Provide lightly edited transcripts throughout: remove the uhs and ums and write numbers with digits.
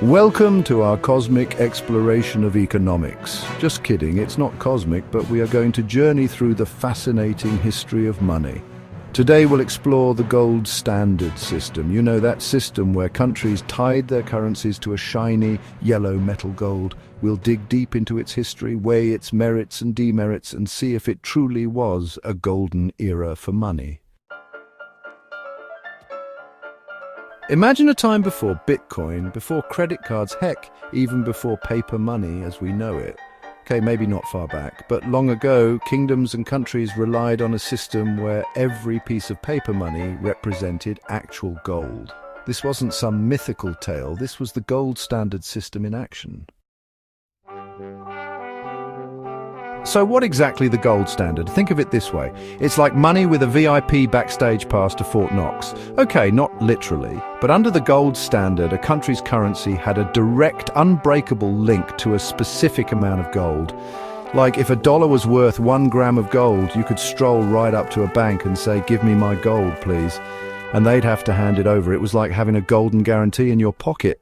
Welcome to our cosmic exploration of economics. Just kidding, it's not cosmic, but we are going to journey through the fascinating history of money. Today we'll explore the gold standard system. You know, that system where countries tied their currencies to a shiny yellow metal gold. We'll dig deep into its history, weigh its merits and demerits, and see if it truly was a golden era for money. Imagine a time before Bitcoin, before credit cards, heck, even before paper money as we know it. Okay, maybe not far back, but long ago, kingdoms and countries relied on a system where every piece of paper money represented actual gold. This wasn't some mythical tale, this was the gold standard system in action. So what exactly the gold standard? Think of it this way. It's like money with a VIP backstage pass to Fort Knox. Okay, not literally, but under the gold standard, a country's currency had a direct, unbreakable link to a specific amount of gold. Like if a dollar was worth 1 gram of gold, you could stroll right up to a bank and say, "Give me my gold, please." And they'd have to hand it over. It was like having a golden guarantee in your pocket.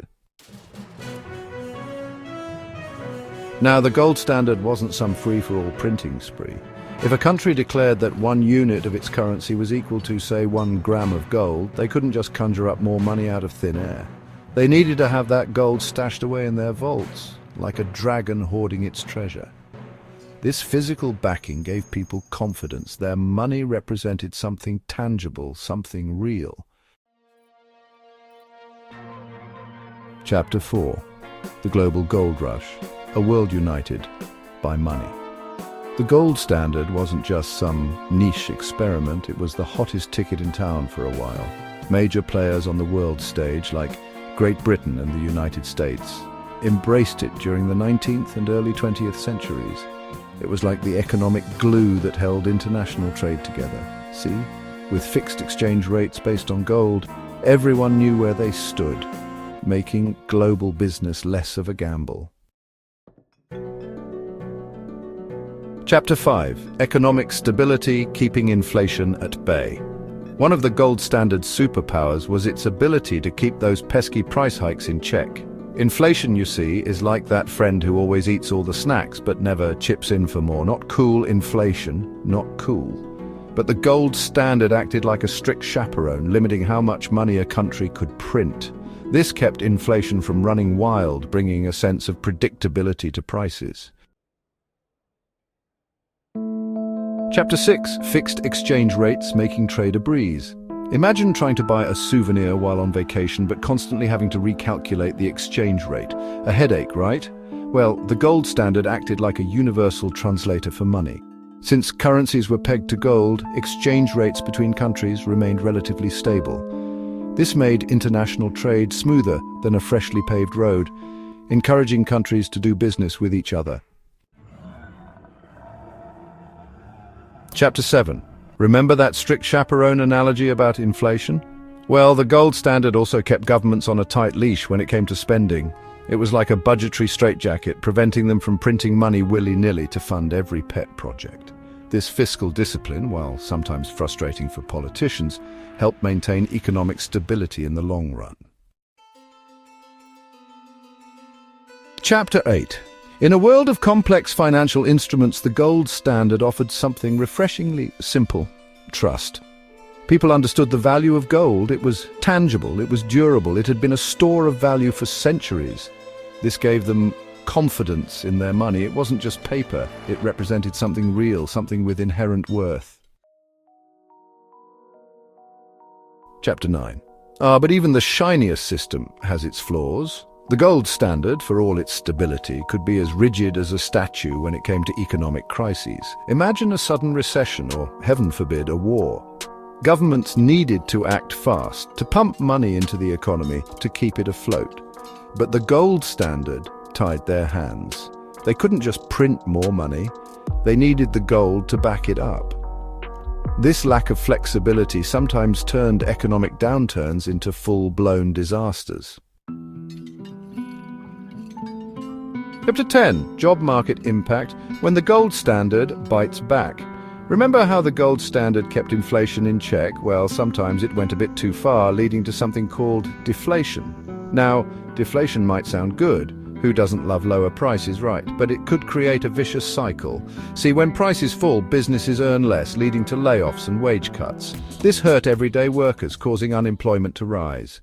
Now, the gold standard wasn't some free-for-all printing spree. If a country declared that 1 unit of its currency was equal to, say, 1 gram of gold, they couldn't just conjure up more money out of thin air. They needed to have that gold stashed away in their vaults, like a dragon hoarding its treasure. This physical backing gave people confidence. Their money represented something tangible, something real. Chapter 4. The Global Gold Rush. A world united by money. The gold standard wasn't just some niche experiment, it was the hottest ticket in town for a while. Major players on the world stage, like Great Britain and the United States, embraced it during the 19th and early 20th centuries. It was like the economic glue that held international trade together. See? With fixed exchange rates based on gold, everyone knew where they stood, making global business less of a gamble. Chapter 5. Economic Stability, Keeping Inflation at Bay. One of the gold standard's superpowers was its ability to keep those pesky price hikes in check. Inflation, you see, is like that friend who always eats all the snacks but never chips in for more. Not cool inflation, not cool. But the gold standard acted like a strict chaperone, limiting how much money a country could print. This kept inflation from running wild, bringing a sense of predictability to prices. Chapter 6. Fixed exchange rates, making trade a breeze. Imagine trying to buy a souvenir while on vacation but constantly having to recalculate the exchange rate. A headache, right? Well, the gold standard acted like a universal translator for money. Since currencies were pegged to gold, exchange rates between countries remained relatively stable. This made international trade smoother than a freshly paved road, encouraging countries to do business with each other. Chapter 7. Remember that strict chaperone analogy about inflation? Well, the gold standard also kept governments on a tight leash when it came to spending. It was like a budgetary straitjacket, preventing them from printing money willy-nilly to fund every pet project. This fiscal discipline, while sometimes frustrating for politicians, helped maintain economic stability in the long run. Chapter 8. In a world of complex financial instruments, the gold standard offered something refreshingly simple: trust. People understood the value of gold. It was tangible, it was durable, it had been a store of value for centuries. This gave them confidence in their money. It wasn't just paper, it represented something real, something with inherent worth. Chapter 9. But even the shiniest system has its flaws. The gold standard, for all its stability, could be as rigid as a statue when it came to economic crises. Imagine a sudden recession or, heaven forbid, a war. Governments needed to act fast, to pump money into the economy to keep it afloat. But the gold standard tied their hands. They couldn't just print more money, they needed the gold to back it up. This lack of flexibility sometimes turned economic downturns into full-blown disasters. Chapter 10. Job market impact, when the gold standard bites back. Remember how the gold standard kept inflation in check? Well, sometimes it went a bit too far, leading to something called deflation. Now, deflation might sound good. Who doesn't love lower prices, right? But it could create a vicious cycle. See, when prices fall, businesses earn less, leading to layoffs and wage cuts. This hurt everyday workers, causing unemployment to rise.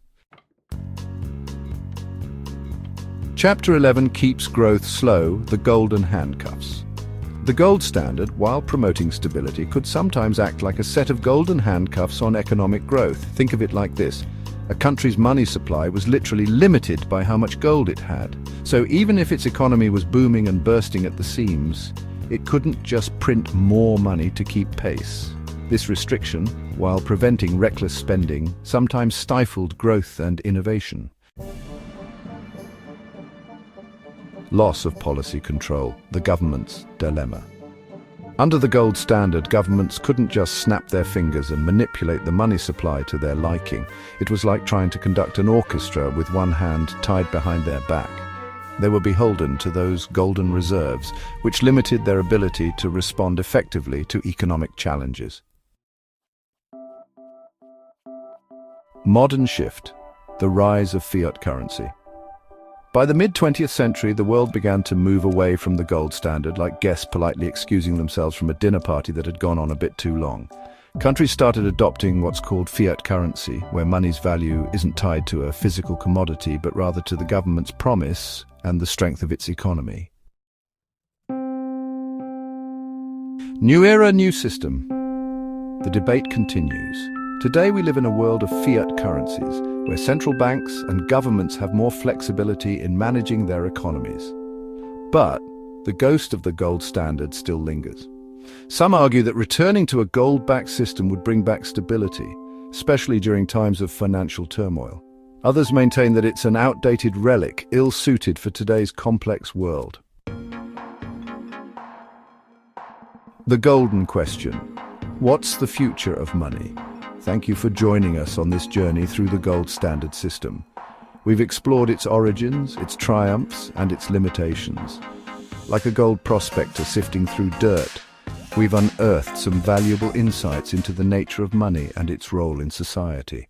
Chapter 11 keeps growth slow, the golden handcuffs. The gold standard, while promoting stability, could sometimes act like a set of golden handcuffs on economic growth. Think of it like this. A country's money supply was literally limited by how much gold it had. So even if its economy was booming and bursting at the seams, it couldn't just print more money to keep pace. This restriction, while preventing reckless spending, sometimes stifled growth and innovation. Loss of policy control, the government's dilemma. Under the gold standard, governments couldn't just snap their fingers and manipulate the money supply to their liking. It was like trying to conduct an orchestra with one hand tied behind their back. They were beholden to those golden reserves, which limited their ability to respond effectively to economic challenges. Modern shift, the rise of fiat currency. By the mid-20th century, the world began to move away from the gold standard, like guests politely excusing themselves from a dinner party that had gone on a bit too long. Countries started adopting what's called fiat currency, where money's value isn't tied to a physical commodity, but rather to the government's promise and the strength of its economy. New era, new system. The debate continues. Today we live in a world of fiat currencies, where central banks and governments have more flexibility in managing their economies. But the ghost of the gold standard still lingers. Some argue that returning to a gold-backed system would bring back stability, especially during times of financial turmoil. Others maintain that it's an outdated relic, ill-suited for today's complex world. The golden question. What's the future of money? Thank you for joining us on this journey through the gold standard system. We've explored its origins, its triumphs, and its limitations. Like a gold prospector sifting through dirt, we've unearthed some valuable insights into the nature of money and its role in society.